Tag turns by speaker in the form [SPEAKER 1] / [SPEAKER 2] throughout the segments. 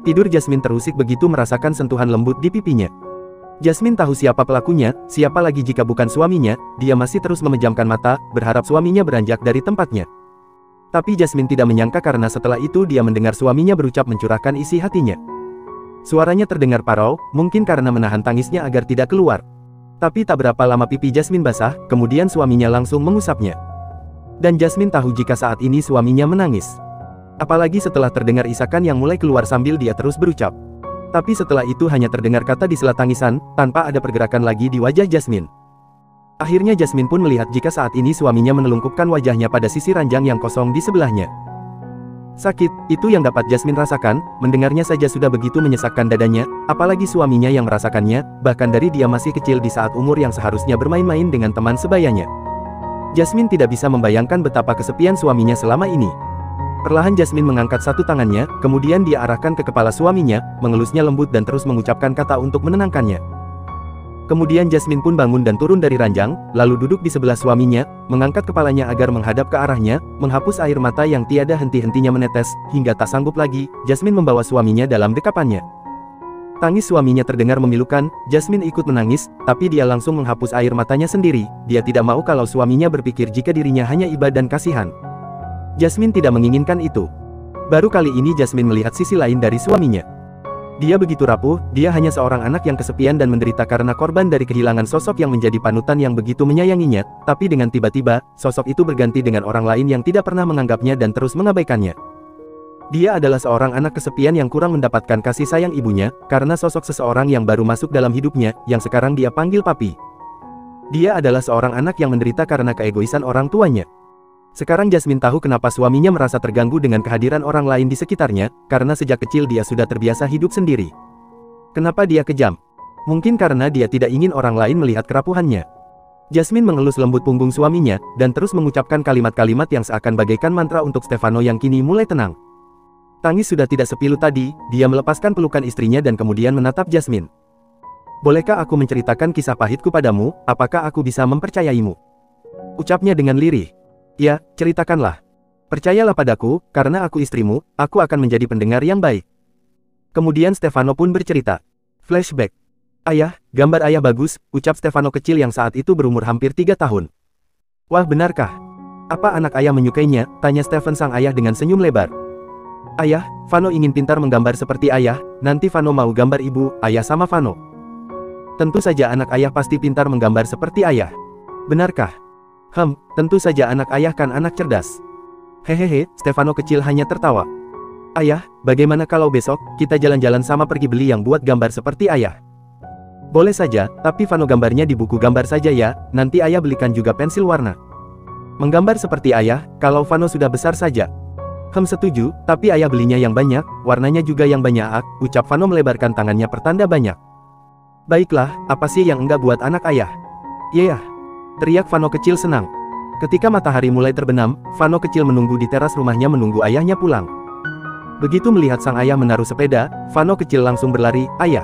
[SPEAKER 1] Tidur Jasmine terusik begitu merasakan sentuhan lembut di pipinya. Jasmine tahu siapa pelakunya, siapa lagi jika bukan suaminya. Dia masih terus memejamkan mata, berharap suaminya beranjak dari tempatnya. Tapi Jasmine tidak menyangka karena setelah itu dia mendengar suaminya berucap mencurahkan isi hatinya. Suaranya terdengar parau, mungkin karena menahan tangisnya agar tidak keluar. Tapi tak berapa lama pipi Jasmine basah, kemudian suaminya langsung mengusapnya. Dan Jasmine tahu jika saat ini suaminya menangis. Apalagi setelah terdengar isakan yang mulai keluar sambil dia terus berucap. Tapi setelah itu hanya terdengar kata di sela tangisan, tanpa ada pergerakan lagi di wajah Jasmine. Akhirnya Jasmine pun melihat jika saat ini suaminya menelungkupkan wajahnya pada sisi ranjang yang kosong di sebelahnya. Sakit, itu yang dapat Jasmine rasakan, mendengarnya saja sudah begitu menyesakkan dadanya, apalagi suaminya yang merasakannya, bahkan dari dia masih kecil di saat umur yang seharusnya bermain-main dengan teman sebayanya. Jasmine tidak bisa membayangkan betapa kesepian suaminya selama ini. Perlahan Jasmine mengangkat satu tangannya, kemudian dia arahkan ke kepala suaminya, mengelusnya lembut dan terus mengucapkan kata untuk menenangkannya. Kemudian Jasmine pun bangun dan turun dari ranjang, lalu duduk di sebelah suaminya, mengangkat kepalanya agar menghadap ke arahnya, menghapus air mata yang tiada henti-hentinya menetes, hingga tak sanggup lagi, Jasmine membawa suaminya dalam dekapannya. Tangis suaminya terdengar memilukan, Jasmine ikut menangis, tapi dia langsung menghapus air matanya sendiri, dia tidak mau kalau suaminya berpikir jika dirinya hanya iba dan kasihan. Jasmine tidak menginginkan itu. Baru kali ini Jasmine melihat sisi lain dari suaminya. Dia begitu rapuh, dia hanya seorang anak yang kesepian dan menderita karena korban dari kehilangan sosok yang menjadi panutan yang begitu menyayanginya, tapi dengan tiba-tiba, sosok itu berganti dengan orang lain yang tidak pernah menganggapnya dan terus mengabaikannya. Dia adalah seorang anak kesepian yang kurang mendapatkan kasih sayang ibunya, karena sosok seseorang yang baru masuk dalam hidupnya, yang sekarang dia panggil papi. Dia adalah seorang anak yang menderita karena keegoisan orang tuanya. Sekarang Jasmine tahu kenapa suaminya merasa terganggu dengan kehadiran orang lain di sekitarnya, karena sejak kecil dia sudah terbiasa hidup sendiri. Kenapa dia kejam? Mungkin karena dia tidak ingin orang lain melihat kerapuhannya. Jasmine mengelus lembut punggung suaminya, dan terus mengucapkan kalimat-kalimat yang seakan bagaikan mantra untuk Stefano yang kini mulai tenang. Tangis sudah tidak sepilu tadi, dia melepaskan pelukan istrinya dan kemudian menatap Jasmine. Bolehkah aku menceritakan kisah pahitku padamu, apakah aku bisa mempercayaimu? Ucapnya dengan lirih. Ya, ceritakanlah. Percayalah padaku, karena aku istrimu, aku akan menjadi pendengar yang baik. Kemudian Stefano pun bercerita. Flashback. Ayah, gambar ayah bagus, ucap Stefano kecil yang saat itu berumur hampir 3 tahun. Wah, benarkah? Apa anak ayah menyukainya? Tanya Stefan sang ayah dengan senyum lebar. Ayah, Vano ingin pintar menggambar seperti ayah, nanti Vano mau gambar ibu, ayah sama Vano. Tentu saja anak ayah pasti pintar menggambar seperti ayah. Benarkah? Tentu saja anak ayah kan anak cerdas. Hehehe, Stefano kecil hanya tertawa. Ayah, bagaimana kalau besok, kita jalan-jalan sama pergi beli yang buat gambar seperti ayah? Boleh saja, tapi Vano gambarnya di buku gambar saja ya, nanti ayah belikan juga pensil warna. Menggambar seperti ayah, kalau Vano sudah besar saja. Setuju, tapi ayah belinya yang banyak, warnanya juga yang banyak, ucap Vano melebarkan tangannya pertanda banyak. Baiklah, apa sih yang enggak buat anak ayah? Yeah. Teriak Vano kecil senang. Ketika matahari mulai terbenam, Vano kecil menunggu di teras rumahnya menunggu ayahnya pulang. Begitu melihat sang ayah menaruh sepeda, Vano kecil langsung berlari, "Ayah!"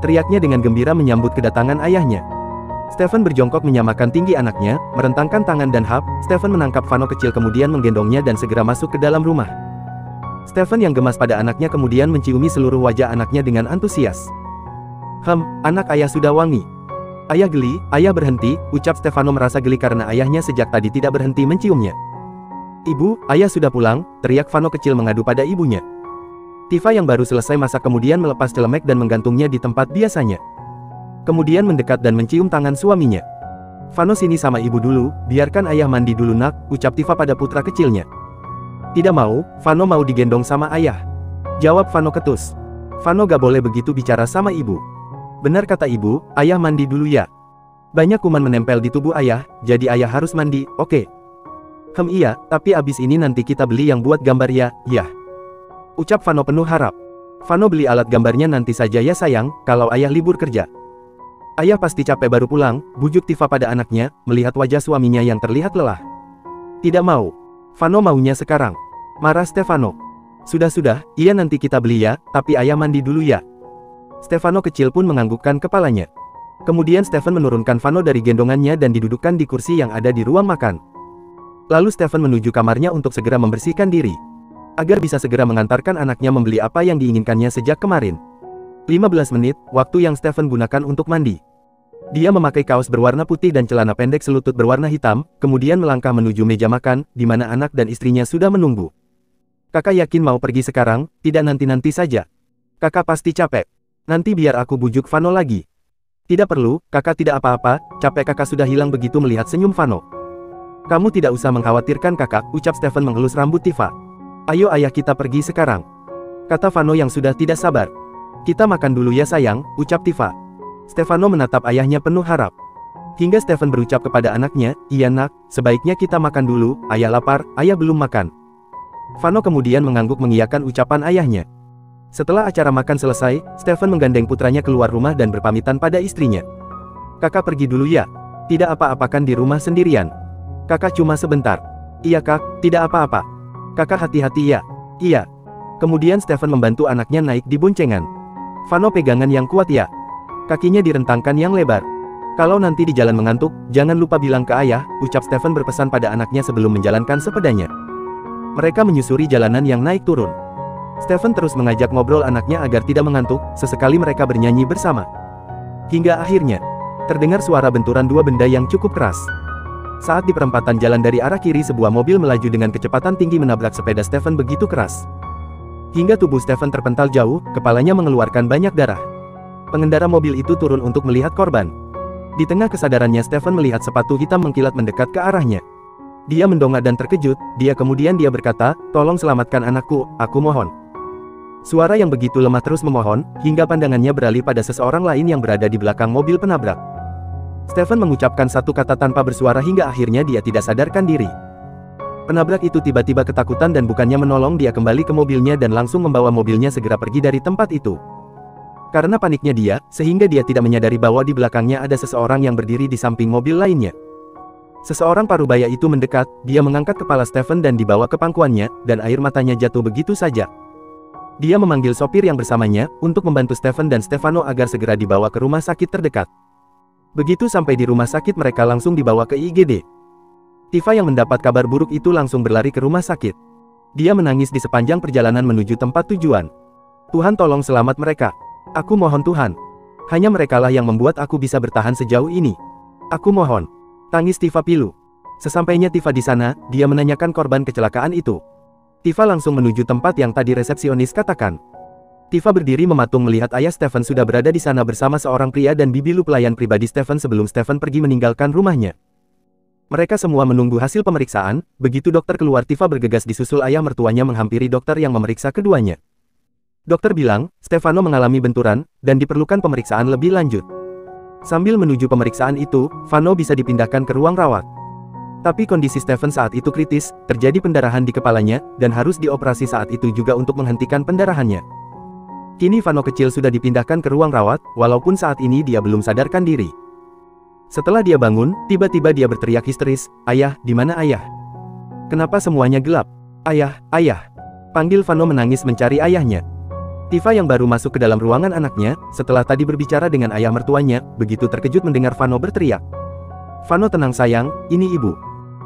[SPEAKER 1] Teriaknya dengan gembira menyambut kedatangan ayahnya. Stefan berjongkok menyamakan tinggi anaknya, merentangkan tangan dan Stefan menangkap Vano kecil kemudian menggendongnya dan segera masuk ke dalam rumah. Stefan yang gemas pada anaknya kemudian menciumi seluruh wajah anaknya dengan antusias. Anak ayah sudah wangi. Ayah geli, ayah berhenti, ucap Stefano merasa geli karena ayahnya sejak tadi tidak berhenti menciumnya. Ibu, ayah sudah pulang, teriak Vano kecil mengadu pada ibunya. Tifa yang baru selesai masak kemudian melepas celemek dan menggantungnya di tempat biasanya. Kemudian mendekat dan mencium tangan suaminya. Vano sini sama ibu dulu, biarkan ayah mandi dulu nak, ucap Tifa pada putra kecilnya. Tidak mau, Vano mau digendong sama ayah. Jawab Vano ketus. Vano gak boleh begitu bicara sama ibu. Benar kata ibu, ayah mandi dulu ya. Banyak kuman menempel di tubuh ayah, jadi ayah harus mandi, oke? Iya, tapi abis ini nanti kita beli yang buat gambar ya, ya. Ucap Vano penuh harap. Vano beli alat gambarnya nanti saja ya sayang, kalau ayah libur kerja. Ayah pasti capek baru pulang, bujuk Tifa pada anaknya, melihat wajah suaminya yang terlihat lelah. Tidak mau. Vano maunya sekarang. Marah Stefano. Sudah, iya nanti kita beli ya, tapi ayah mandi dulu ya. Stefano kecil pun menganggukkan kepalanya. Kemudian Stefan menurunkan Vano dari gendongannya dan didudukkan di kursi yang ada di ruang makan. Lalu Stefan menuju kamarnya untuk segera membersihkan diri. agar bisa segera mengantarkan anaknya membeli apa yang diinginkannya sejak kemarin. 15 menit, waktu yang Stephen gunakan untuk mandi. Dia memakai kaos berwarna putih dan celana pendek selutut berwarna hitam, kemudian melangkah menuju meja makan, di mana anak dan istrinya sudah menunggu. Kakak yakin mau pergi sekarang, tidak nanti-nanti saja. Kakak pasti capek. Nanti biar aku bujuk Vano lagi. Tidak perlu, kakak tidak apa-apa, capek kakak sudah hilang begitu melihat senyum Vano. Kamu tidak usah mengkhawatirkan kakak, ucap Stephen mengelus rambut Tifa. Ayo ayah kita pergi sekarang, kata Vano yang sudah tidak sabar. Kita makan dulu ya sayang, ucap Tifa. Stefano menatap ayahnya penuh harap. Hingga Stephen berucap kepada anaknya, iya nak, sebaiknya kita makan dulu, ayah lapar, ayah belum makan. Vano kemudian mengangguk mengiyakan ucapan ayahnya. Setelah acara makan selesai, Stephen menggandeng putranya keluar rumah dan berpamitan pada istrinya. Kakak pergi dulu ya. Tidak apa-apakan di rumah sendirian. Kakak cuma sebentar. Iya kak, tidak apa-apa. Kakak hati-hati ya. Iya. Kemudian Stephen membantu anaknya naik di boncengan. Vano pegangan yang kuat ya. Kakinya direntangkan yang lebar. Kalau nanti di jalan mengantuk, jangan lupa bilang ke ayah, ucap Stephen berpesan pada anaknya sebelum menjalankan sepedanya. Mereka menyusuri jalanan yang naik turun. Stephen terus mengajak ngobrol anaknya agar tidak mengantuk, sesekali mereka bernyanyi bersama. Hingga akhirnya, terdengar suara benturan dua benda yang cukup keras. Saat di perempatan jalan dari arah kiri sebuah mobil melaju dengan kecepatan tinggi menabrak sepeda Stephen begitu keras. Hingga tubuh Stephen terpental jauh, kepalanya mengeluarkan banyak darah. Pengendara mobil itu turun untuk melihat korban. Di tengah kesadarannya Stephen melihat sepatu hitam mengkilat mendekat ke arahnya. Dia mendongak dan terkejut, dia berkata, tolong selamatkan anakku, aku mohon. Suara yang begitu lemah terus memohon, hingga pandangannya beralih pada seseorang lain yang berada di belakang mobil penabrak. Stephen mengucapkan satu kata tanpa bersuara hingga akhirnya dia tidak sadarkan diri. Penabrak itu tiba-tiba ketakutan dan bukannya menolong dia kembali ke mobilnya dan langsung membawa mobilnya segera pergi dari tempat itu. Karena paniknya dia, sehingga dia tidak menyadari bahwa di belakangnya ada seseorang yang berdiri di samping mobil lainnya. Seseorang parubaya itu mendekat, dia mengangkat kepala Stephen dan dibawa ke pangkuannya, dan air matanya jatuh begitu saja. Dia memanggil sopir yang bersamanya, untuk membantu Stephen dan Stefano agar segera dibawa ke rumah sakit terdekat. Begitu sampai di rumah sakit mereka langsung dibawa ke IGD. Tifa yang mendapat kabar buruk itu langsung berlari ke rumah sakit. Dia menangis di sepanjang perjalanan menuju tempat tujuan. Tuhan tolong selamat mereka. Aku mohon Tuhan. Hanya merekalah yang membuat aku bisa bertahan sejauh ini. Aku mohon. Tangis Tifa pilu. Sesampainya Tifa di sana, dia menanyakan korban kecelakaan itu. Tifa langsung menuju tempat yang tadi resepsionis katakan. Tifa berdiri mematung melihat ayah Stephen sudah berada di sana bersama seorang pria dan bibi Lu pelayan pribadi Stephen sebelum Stephen pergi meninggalkan rumahnya. Mereka semua menunggu hasil pemeriksaan, begitu dokter keluar Tifa bergegas disusul ayah mertuanya menghampiri dokter yang memeriksa keduanya. Dokter bilang, Stefano mengalami benturan, dan diperlukan pemeriksaan lebih lanjut. Sambil menuju pemeriksaan itu, Vano bisa dipindahkan ke ruang rawat. Tapi kondisi Stephen saat itu kritis, terjadi pendarahan di kepalanya, dan harus dioperasi saat itu juga untuk menghentikan pendarahannya. Kini Vano kecil sudah dipindahkan ke ruang rawat, walaupun saat ini dia belum sadarkan diri. Setelah dia bangun, tiba-tiba dia berteriak histeris, "Ayah, di mana ayah? Kenapa semuanya gelap? Ayah, ayah!" Panggil Vano menangis mencari ayahnya. Tifa yang baru masuk ke dalam ruangan anaknya, setelah tadi berbicara dengan ayah mertuanya, begitu terkejut mendengar Vano berteriak. "Vano tenang sayang, ini ibu,"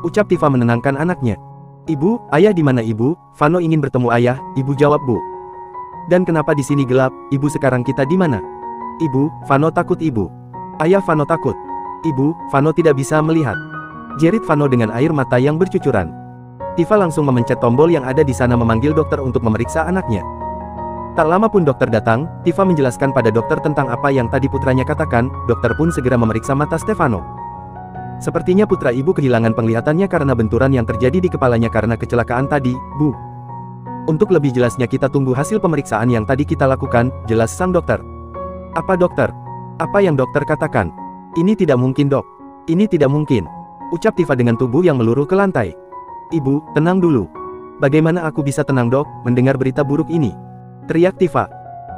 [SPEAKER 1] ucap Tifa menenangkan anaknya. "Ibu, ayah di mana ibu?" "Vano ingin bertemu ayah," ibu jawab bu. "Dan kenapa di sini gelap, ibu sekarang kita di mana?" "Ibu, Vano takut ibu." "Ayah Vano takut." "Ibu, Vano tidak bisa melihat," jerit Vano dengan air mata yang bercucuran. Tifa langsung memencet tombol yang ada di sana memanggil dokter untuk memeriksa anaknya. Tak lama pun dokter datang, Tifa menjelaskan pada dokter tentang apa yang tadi putranya katakan, dokter pun segera memeriksa mata Stefano. Sepertinya putra ibu kehilangan penglihatannya karena benturan yang terjadi di kepalanya karena kecelakaan tadi, bu. Untuk lebih jelasnya kita tunggu hasil pemeriksaan yang tadi kita lakukan, jelas sang dokter. Apa dokter? Apa yang dokter katakan? Ini tidak mungkin dok. Ini tidak mungkin, ucap Tifa dengan tubuh yang meluruh ke lantai. Ibu, tenang dulu. Bagaimana aku bisa tenang dok, mendengar berita buruk ini? Teriak Tifa.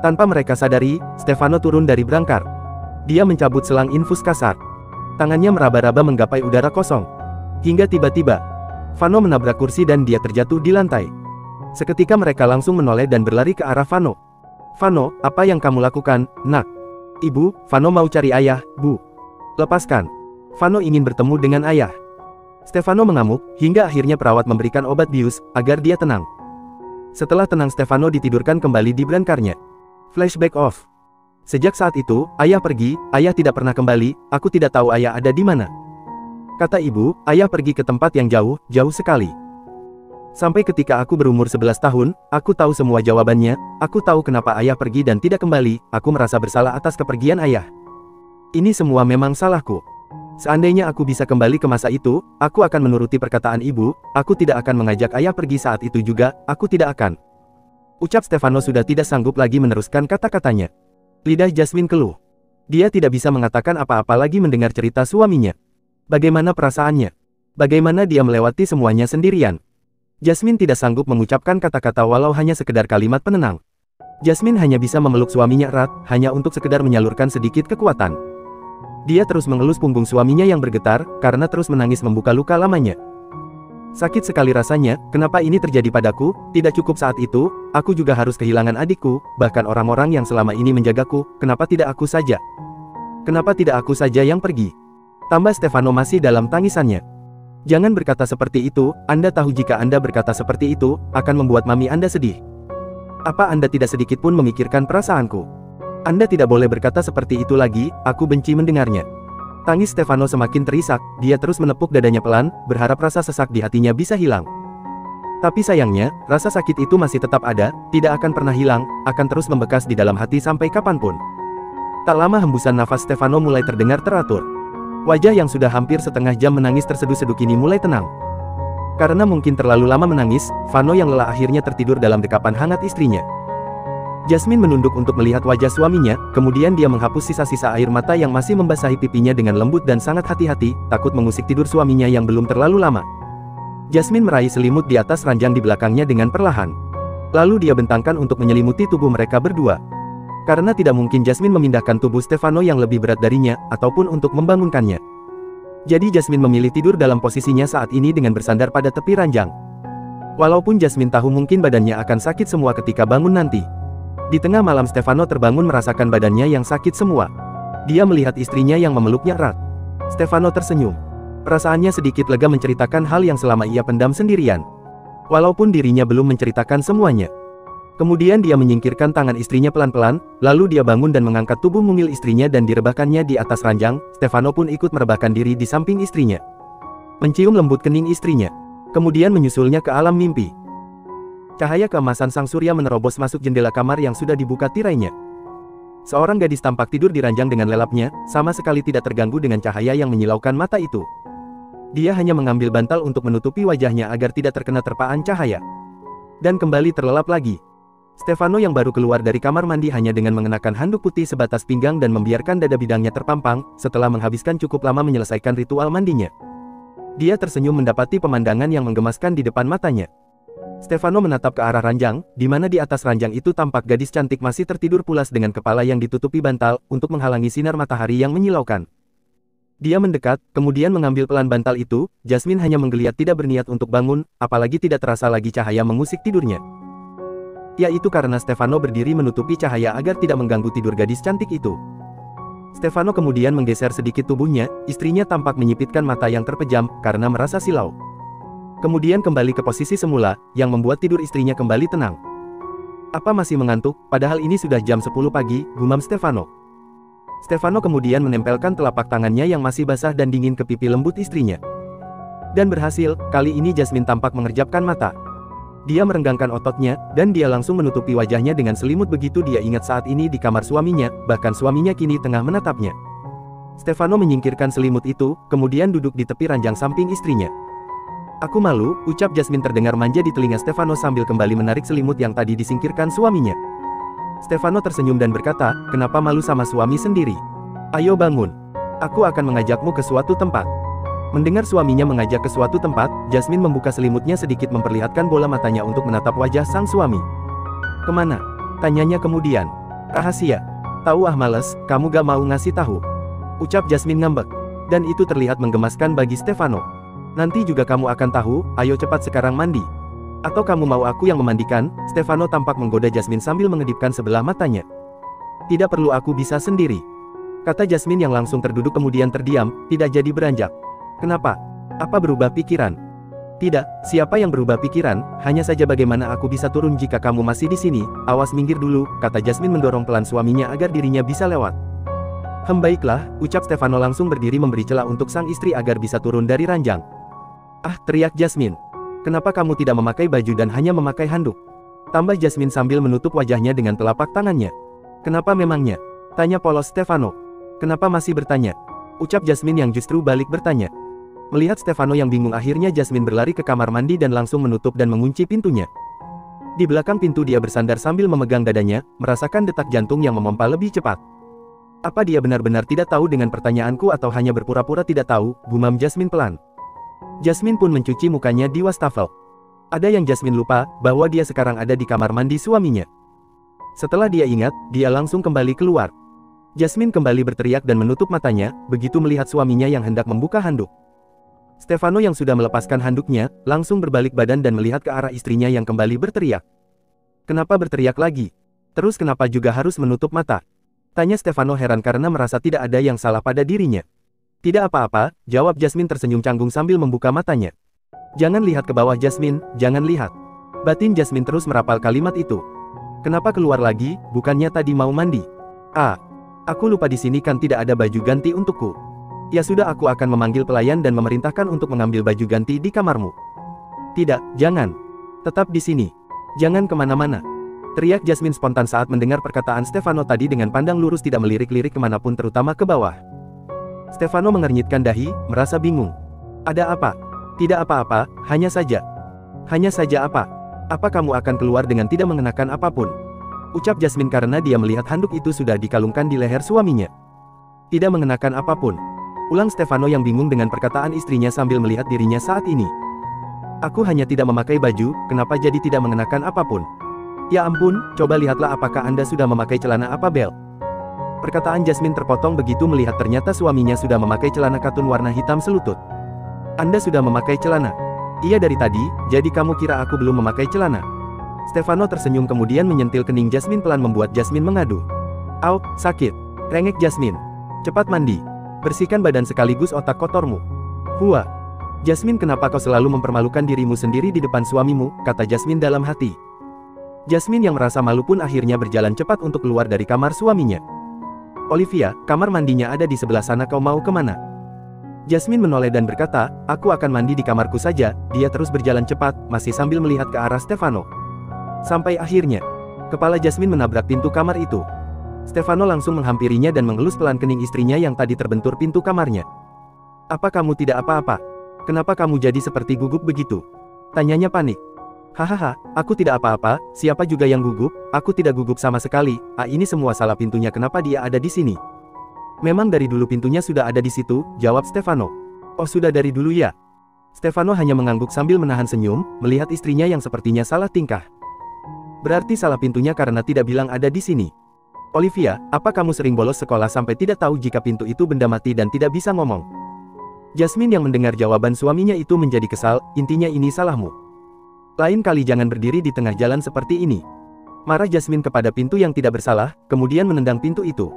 [SPEAKER 1] Tanpa mereka sadari, Stefano turun dari brangkar. Dia mencabut selang infus kasar. Tangannya meraba-raba menggapai udara kosong. Hingga tiba-tiba, Vano menabrak kursi dan dia terjatuh di lantai. Seketika mereka langsung menoleh dan berlari ke arah Vano. "Vano, apa yang kamu lakukan, nak?" "Ibu, Vano mau cari ayah, bu." "Lepaskan. Vano ingin bertemu dengan ayah." Stefano mengamuk, hingga akhirnya perawat memberikan obat bius, agar dia tenang. Setelah tenang Stefano ditidurkan kembali di brankarnya. Flashback off. Sejak saat itu, ayah pergi, ayah tidak pernah kembali, aku tidak tahu ayah ada di mana. Kata ibu, ayah pergi ke tempat yang jauh, jauh sekali. Sampai ketika aku berumur 11 tahun, aku tahu semua jawabannya, aku tahu kenapa ayah pergi dan tidak kembali, aku merasa bersalah atas kepergian ayah. Ini semua memang salahku. Seandainya aku bisa kembali ke masa itu, aku akan menuruti perkataan ibu, aku tidak akan mengajak ayah pergi saat itu juga, aku tidak akan. Ucap Stefano sudah tidak sanggup lagi meneruskan kata-katanya. Lidah Jasmine keluh. Dia tidak bisa mengatakan apa-apa lagi mendengar cerita suaminya. Bagaimana perasaannya? Bagaimana dia melewati semuanya sendirian? Jasmine tidak sanggup mengucapkan kata-kata walau hanya sekedar kalimat penenang. Jasmine hanya bisa memeluk suaminya erat, hanya untuk sekedar menyalurkan sedikit kekuatan. Dia terus mengelus punggung suaminya yang bergetar, karena terus menangis membuka luka lamanya. Sakit sekali rasanya, kenapa ini terjadi padaku? Tidak cukup saat itu, aku juga harus kehilangan adikku, bahkan orang-orang yang selama ini menjagaku, kenapa tidak aku saja? Kenapa tidak aku saja yang pergi? Tambah Stefano masih dalam tangisannya. Jangan berkata seperti itu, Anda tahu jika Anda berkata seperti itu, akan membuat mami Anda sedih. Apa Anda tidak sedikit pun memikirkan perasaanku? Anda tidak boleh berkata seperti itu lagi, aku benci mendengarnya. Tangis Stefano semakin terisak, dia terus menepuk dadanya pelan, berharap rasa sesak di hatinya bisa hilang. Tapi sayangnya, rasa sakit itu masih tetap ada, tidak akan pernah hilang, akan terus membekas di dalam hati sampai kapanpun. Tak lama hembusan nafas Stefano mulai terdengar teratur. Wajah yang sudah hampir setengah jam menangis terseduh-seduh kini mulai tenang. Karena mungkin terlalu lama menangis, Vano yang lelah akhirnya tertidur dalam dekapan hangat istrinya. Jasmine menunduk untuk melihat wajah suaminya, kemudian dia menghapus sisa-sisa air mata yang masih membasahi pipinya dengan lembut dan sangat hati-hati, takut mengusik tidur suaminya yang belum terlalu lama. Jasmine meraih selimut di atas ranjang di belakangnya dengan perlahan. Lalu dia bentangkan untuk menyelimuti tubuh mereka berdua. Karena tidak mungkin Jasmine memindahkan tubuh Stefano yang lebih berat darinya, ataupun untuk membangunkannya. Jadi Jasmine memilih tidur dalam posisinya saat ini dengan bersandar pada tepi ranjang. Walaupun Jasmine tahu mungkin badannya akan sakit semua ketika bangun nanti. Di tengah malam Stefano terbangun merasakan badannya yang sakit semua. Dia melihat istrinya yang memeluknya erat. Stefano tersenyum. Perasaannya sedikit lega menceritakan hal yang selama ia pendam sendirian. Walaupun dirinya belum menceritakan semuanya. Kemudian dia menyingkirkan tangan istrinya pelan-pelan, lalu dia bangun dan mengangkat tubuh mungil istrinya dan direbahkannya di atas ranjang. Stefano pun ikut merebahkan diri di samping istrinya. Mencium lembut kening istrinya. Kemudian menyusulnya ke alam mimpi. Cahaya keemasan sang surya menerobos masuk jendela kamar yang sudah dibuka tirainya. Seorang gadis tampak tidur di ranjang dengan lelapnya, sama sekali tidak terganggu dengan cahaya yang menyilaukan mata itu. Dia hanya mengambil bantal untuk menutupi wajahnya agar tidak terkena terpaan cahaya. Dan kembali terlelap lagi. Stefano yang baru keluar dari kamar mandi hanya dengan mengenakan handuk putih sebatas pinggang dan membiarkan dada bidangnya terpampang, setelah menghabiskan cukup lama menyelesaikan ritual mandinya. Dia tersenyum mendapati pemandangan yang menggemaskan di depan matanya. Stefano menatap ke arah ranjang, di mana di atas ranjang itu tampak gadis cantik masih tertidur pulas dengan kepala yang ditutupi bantal, untuk menghalangi sinar matahari yang menyilaukan. Dia mendekat, kemudian mengambil pelan bantal itu. Jasmine hanya menggeliat tidak berniat untuk bangun, apalagi tidak terasa lagi cahaya mengusik tidurnya. Yaitu karena Stefano berdiri menutupi cahaya agar tidak mengganggu tidur gadis cantik itu. Stefano kemudian menggeser sedikit tubuhnya, istrinya tampak menyipitkan mata yang terpejam, karena merasa silau. Kemudian kembali ke posisi semula, yang membuat tidur istrinya kembali tenang. Apa masih mengantuk, padahal ini sudah jam 10 pagi, gumam Stefano. Stefano kemudian menempelkan telapak tangannya yang masih basah dan dingin ke pipi lembut istrinya. Dan berhasil, kali ini Jasmine tampak mengerjapkan mata. Dia merenggangkan ototnya, dan dia langsung menutupi wajahnya dengan selimut begitu dia ingat saat ini di kamar suaminya, bahkan suaminya kini tengah menatapnya. Stefano menyingkirkan selimut itu, kemudian duduk di tepi ranjang samping istrinya. Aku malu, ucap Jasmine terdengar manja di telinga Stefano sambil kembali menarik selimut yang tadi disingkirkan suaminya. Stefano tersenyum dan berkata, kenapa malu sama suami sendiri? Ayo bangun. Aku akan mengajakmu ke suatu tempat. Mendengar suaminya mengajak ke suatu tempat, Jasmine membuka selimutnya sedikit memperlihatkan bola matanya untuk menatap wajah sang suami. Kemana? Tanyanya kemudian. Rahasia. Tahu ah males, kamu gak mau ngasih tahu. Ucap Jasmine ngambek. Dan itu terlihat menggemaskan bagi Stefano. Nanti juga kamu akan tahu, ayo cepat sekarang mandi. Atau kamu mau aku yang memandikan? Stefano tampak menggoda Jasmine sambil mengedipkan sebelah matanya. Tidak perlu, aku bisa sendiri. Kata Jasmine yang langsung terduduk kemudian terdiam, tidak jadi beranjak. Kenapa? Apa berubah pikiran? Tidak, siapa yang berubah pikiran, hanya saja bagaimana aku bisa turun jika kamu masih di sini, awas minggir dulu, kata Jasmine mendorong pelan suaminya agar dirinya bisa lewat. Baiklah, ucap Stefano langsung berdiri memberi celah untuk sang istri agar bisa turun dari ranjang. Ah, teriak Jasmine. Kenapa kamu tidak memakai baju dan hanya memakai handuk? Tambah Jasmine sambil menutup wajahnya dengan telapak tangannya. Kenapa memangnya? Tanya polos Stefano. Kenapa masih bertanya? Ucap Jasmine yang justru balik bertanya. Melihat Stefano yang bingung, akhirnya Jasmine berlari ke kamar mandi dan langsung menutup dan mengunci pintunya. Di belakang pintu dia bersandar sambil memegang dadanya, merasakan detak jantung yang memompa lebih cepat. Apa dia benar-benar tidak tahu dengan pertanyaanku atau hanya berpura-pura tidak tahu, gumam Jasmine pelan. Jasmine pun mencuci mukanya di wastafel. Ada yang Jasmine lupa, bahwa dia sekarang ada di kamar mandi suaminya. Setelah dia ingat, dia langsung kembali keluar. Jasmine kembali berteriak dan menutup matanya, begitu melihat suaminya yang hendak membuka handuk. Stefano yang sudah melepaskan handuknya, langsung berbalik badan dan melihat ke arah istrinya yang kembali berteriak. Kenapa berteriak lagi? Terus kenapa juga harus menutup mata? Tanya Stefano heran karena merasa tidak ada yang salah pada dirinya. Tidak apa-apa, jawab Jasmine tersenyum canggung sambil membuka matanya. Jangan lihat ke bawah Jasmine, jangan lihat. Batin Jasmine terus merapal kalimat itu. Kenapa keluar lagi, bukannya tadi mau mandi? Ah, aku lupa di sini kan tidak ada baju ganti untukku. Ya sudah, aku akan memanggil pelayan dan memerintahkan untuk mengambil baju ganti di kamarmu. Tidak, jangan. Tetap di sini. Jangan kemana-mana. Teriak Jasmine spontan saat mendengar perkataan Stefano tadi dengan pandang lurus tidak melirik-lirik kemanapun terutama ke bawah. Stefano mengernyitkan dahi, merasa bingung. Ada apa? Tidak apa-apa, hanya saja. Hanya saja apa? Apa kamu akan keluar dengan tidak mengenakan apapun? Ucap Jasmine karena dia melihat handuk itu sudah dikalungkan di leher suaminya. Tidak mengenakan apapun. Ulang Stefano yang bingung dengan perkataan istrinya sambil melihat dirinya saat ini. Aku hanya tidak memakai baju, kenapa jadi tidak mengenakan apapun? Ya ampun, coba lihatlah apakah Anda sudah memakai celana apa Bel? Perkataan Jasmine terpotong begitu melihat ternyata suaminya sudah memakai celana katun warna hitam selutut. Anda sudah memakai celana? Iya dari tadi, jadi kamu kira aku belum memakai celana? Stefano tersenyum kemudian menyentil kening Jasmine pelan membuat Jasmine mengadu. Au, sakit. Rengek Jasmine. Cepat mandi. Bersihkan badan sekaligus otak kotormu. Hua. Jasmine, kenapa kau selalu mempermalukan dirimu sendiri di depan suamimu, kata Jasmine dalam hati. Jasmine yang merasa malu pun akhirnya berjalan cepat untuk keluar dari kamar suaminya. Olivia, kamar mandinya ada di sebelah sana, kau mau kemana? Jasmine menoleh dan berkata, aku akan mandi di kamarku saja. Dia terus berjalan cepat, masih sambil melihat ke arah Stefano. Sampai akhirnya, kepala Jasmine menabrak pintu kamar itu. Stefano langsung menghampirinya dan mengelus pelan kening istrinya yang tadi terbentur pintu kamarnya. Apa kamu tidak apa-apa? Kenapa kamu jadi seperti gugup begitu? Tanyanya panik. Hahaha, aku tidak apa-apa, siapa juga yang gugup? Aku tidak gugup sama sekali. Ah, ini semua salah pintunya, kenapa dia ada di sini? Memang dari dulu pintunya sudah ada di situ, jawab Stefano. Oh, sudah dari dulu ya? Stefano hanya mengangguk sambil menahan senyum, melihat istrinya yang sepertinya salah tingkah. Berarti salah pintunya karena tidak bilang ada di sini. Olivia, apa kamu sering bolos sekolah sampai tidak tahu jika pintu itu benda mati dan tidak bisa ngomong? Jasmine yang mendengar jawaban suaminya itu menjadi kesal, intinya ini salahmu. Lain kali jangan berdiri di tengah jalan seperti ini. Marah Jasmine kepada pintu yang tidak bersalah, kemudian menendang pintu itu.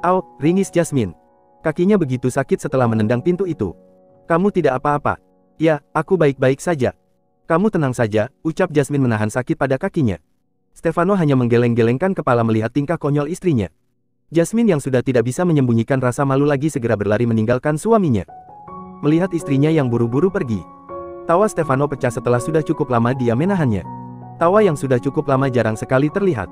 [SPEAKER 1] Au, ringis Jasmine. Kakinya begitu sakit setelah menendang pintu itu. Kamu tidak apa-apa. Ya, aku baik-baik saja. Kamu tenang saja, ucap Jasmine menahan sakit pada kakinya. Stefano hanya menggeleng-gelengkan kepala melihat tingkah konyol istrinya. Jasmine yang sudah tidak bisa menyembunyikan rasa malu lagi segera berlari meninggalkan suaminya. Melihat istrinya yang buru-buru pergi. Tawa Stefano pecah setelah sudah cukup lama dia menahannya. Tawa yang sudah cukup lama jarang sekali terlihat.